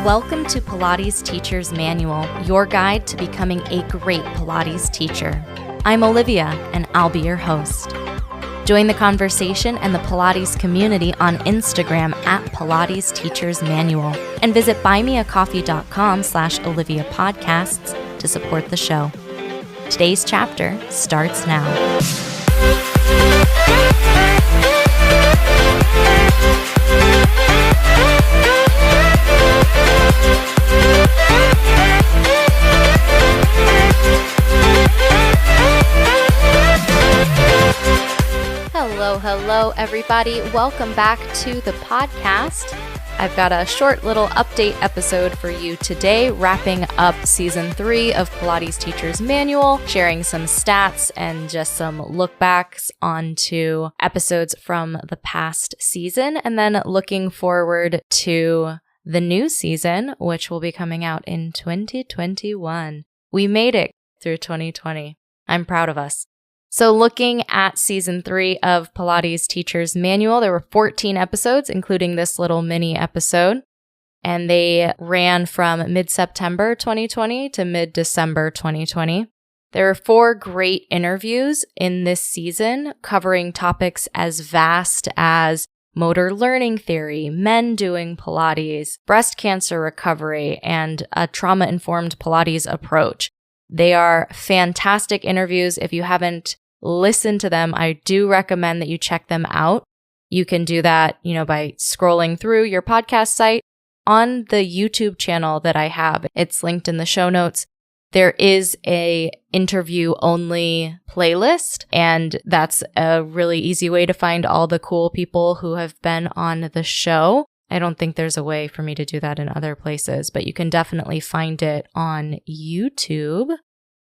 Welcome to Pilates Teachers Manual, your guide to becoming a great Pilates teacher. I'm Olivia, and I'll be your host. Join the conversation and the Pilates community on Instagram at Pilates Teachers Manual, and visit buymeacoffee.com/Olivia Podcasts to support the show. Today's chapter starts now. Hello, everybody. Welcome back to the podcast. I've got a short little update episode for you today, wrapping up Season 3 of Pilates Teachers Manual, sharing some stats and just some look backs onto episodes from the past season, and then looking forward to the new season, which will be coming out in 2021. We made it through 2020. I'm proud of us. So looking at Season 3 of Pilates Teachers Manual, there were 14 episodes, including this little mini episode, and they ran from mid-September 2020 to mid-December 2020. There were 4 great interviews in this season covering topics as vast as motor learning theory, men doing Pilates, breast cancer recovery, and a trauma-informed Pilates approach. They are fantastic interviews. If you haven't listened to them, I do recommend that you check them out. You can do that, by scrolling through your podcast site on the YouTube channel that I have. It's linked in the show notes. There is a interview-only playlist, and that's a really easy way to find all the cool people who have been on the show. I don't think there's a way for me to do that in other places, but you can definitely find it on YouTube.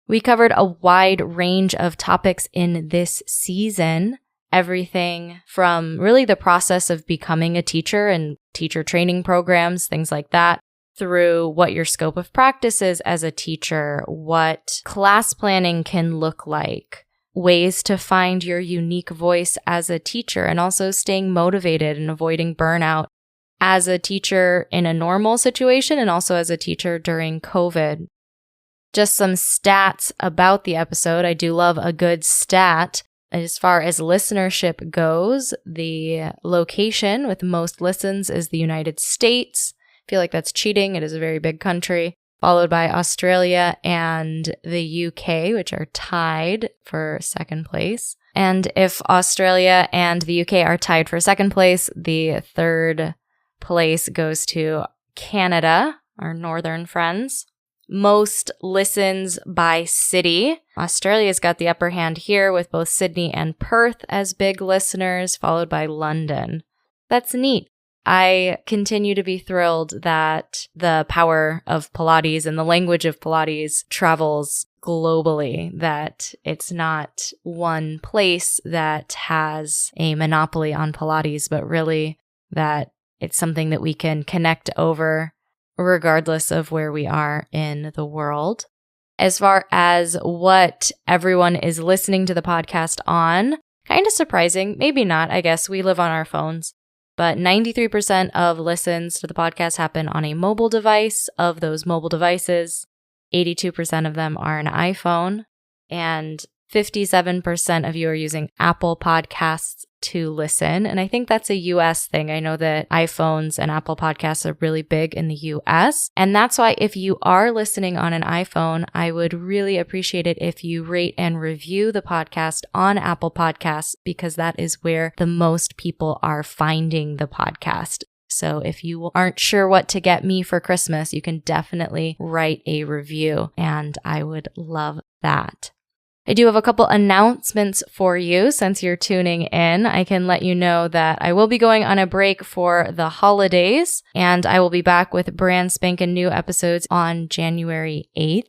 We covered a wide range of topics in this season, everything from really the process of becoming a teacher and teacher training programs, things like that, through what your scope of practice is as a teacher, what class planning can look like, ways to find your unique voice as a teacher, and also staying motivated and avoiding burnout as a teacher in a normal situation and also as a teacher during COVID. Just some stats about the episode. I do love a good stat. As far as listenership goes, the location with most listens is the United States. I feel like that's cheating. It is a very big country, followed by Australia and the UK, which are tied for second place. And if Australia and the UK are tied for second place, the third place goes to Canada, our northern friends. Most listens by city. Australia's got the upper hand here with both Sydney and Perth as big listeners, followed by London. That's neat. I continue to be thrilled that the power of Pilates and the language of Pilates travels globally, that it's not one place that has a monopoly on Pilates, but really that it's something that we can connect over regardless of where we are in the world. As far as what everyone is listening to the podcast on, kind of surprising, maybe not, I guess we live on our phones, but 93% of listens to the podcast happen on a mobile device. Of those mobile devices, 82% of them are an iPhone, and 57% of you are using Apple Podcasts to listen. And I think that's a US thing. I know that iPhones and Apple Podcasts are really big in the US. And that's why if you are listening on an iPhone, I would really appreciate it if you rate and review the podcast on Apple Podcasts, because that is where the most people are finding the podcast. So if you aren't sure what to get me for Christmas, you can definitely write a review, and I would love that. I do have a couple announcements for you since you're tuning in. I can let you know that I will be going on a break for the holidays, and I will be back with brand spanking new episodes on January 8th.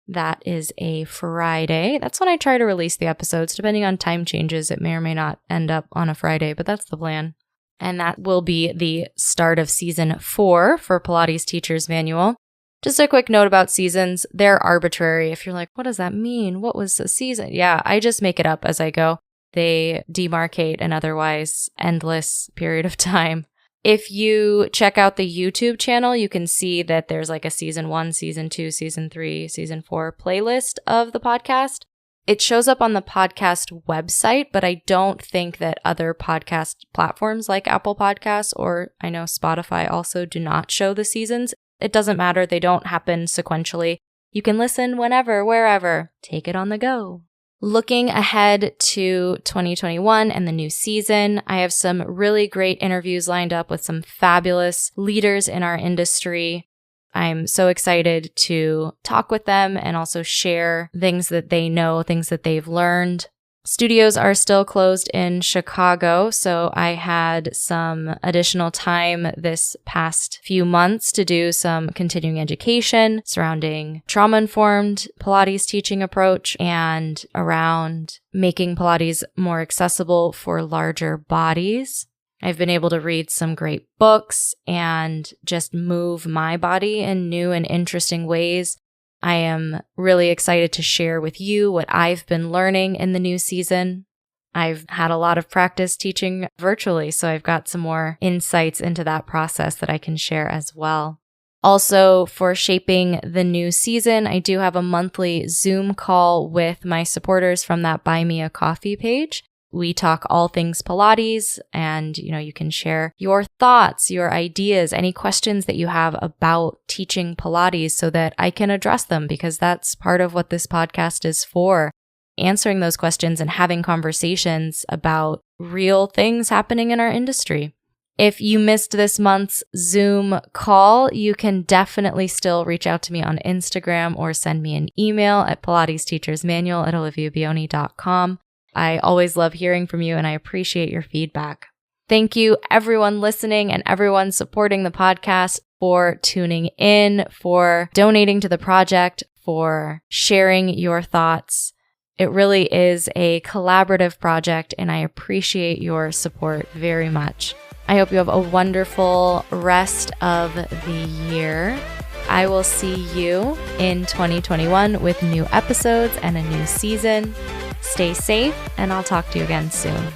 That is a Friday. That's when I try to release the episodes. Depending on time changes, it may or may not end up on a Friday, but that's the plan. And that will be the start of Season 4 for Pilates Teachers Manual. Just a quick note about seasons. They're arbitrary. If you're like, what does that mean? What was a season? Yeah, I just make it up as I go. They demarcate an otherwise endless period of time. If you check out the YouTube channel, you can see that there's like a season 1, season 2, season 3, season 4 playlist of the podcast. It shows up on the podcast website, but I don't think that other podcast platforms like Apple Podcasts or I know Spotify also do not show the seasons. It doesn't matter. They don't happen sequentially. You can listen whenever, wherever. Take it on the go. Looking ahead to 2021 and the new season, I have some really great interviews lined up with some fabulous leaders in our industry. I'm so excited to talk with them and also share things that they know, things that they've learned. Studios are still closed in Chicago, so I had some additional time this past few months to do some continuing education surrounding trauma-informed Pilates teaching approach and around making Pilates more accessible for larger bodies. I've been able to read some great books and just move my body in new and interesting ways. I am really excited to share with you what I've been learning in the new season. I've had a lot of practice teaching virtually, so I've got some more insights into that process that I can share as well. Also, for shaping the new season, I do have a monthly Zoom call with my supporters from that Buy Me a Coffee page. We talk all things Pilates and, you can share your thoughts, your ideas, any questions that you have about teaching Pilates so that I can address them because that's part of what this podcast is for. Answering those questions and having conversations about real things happening in our industry. If you missed this month's Zoom call, you can definitely still reach out to me on Instagram or send me an email at pilatesteachersmanual@oliviabioni.com. I always love hearing from you and I appreciate your feedback. Thank you everyone listening and everyone supporting the podcast for tuning in, for donating to the project, for sharing your thoughts. It really is a collaborative project and I appreciate your support very much. I hope you have a wonderful rest of the year. I will see you in 2021 with new episodes and a new season. Stay safe, and I'll talk to you again soon.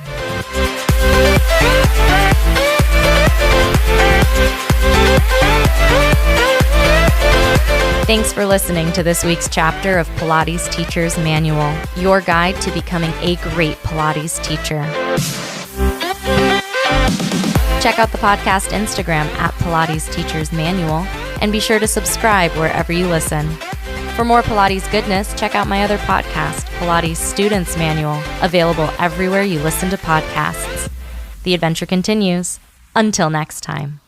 Thanks for listening to this week's chapter of Pilates Teachers Manual, your guide to becoming a great Pilates teacher. Check out the podcast Instagram at Pilates Teachers Manual, and be sure to subscribe wherever you listen. For more Pilates goodness, check out my other podcast, Pilates Students Manual, available everywhere you listen to podcasts. The adventure continues. Until next time.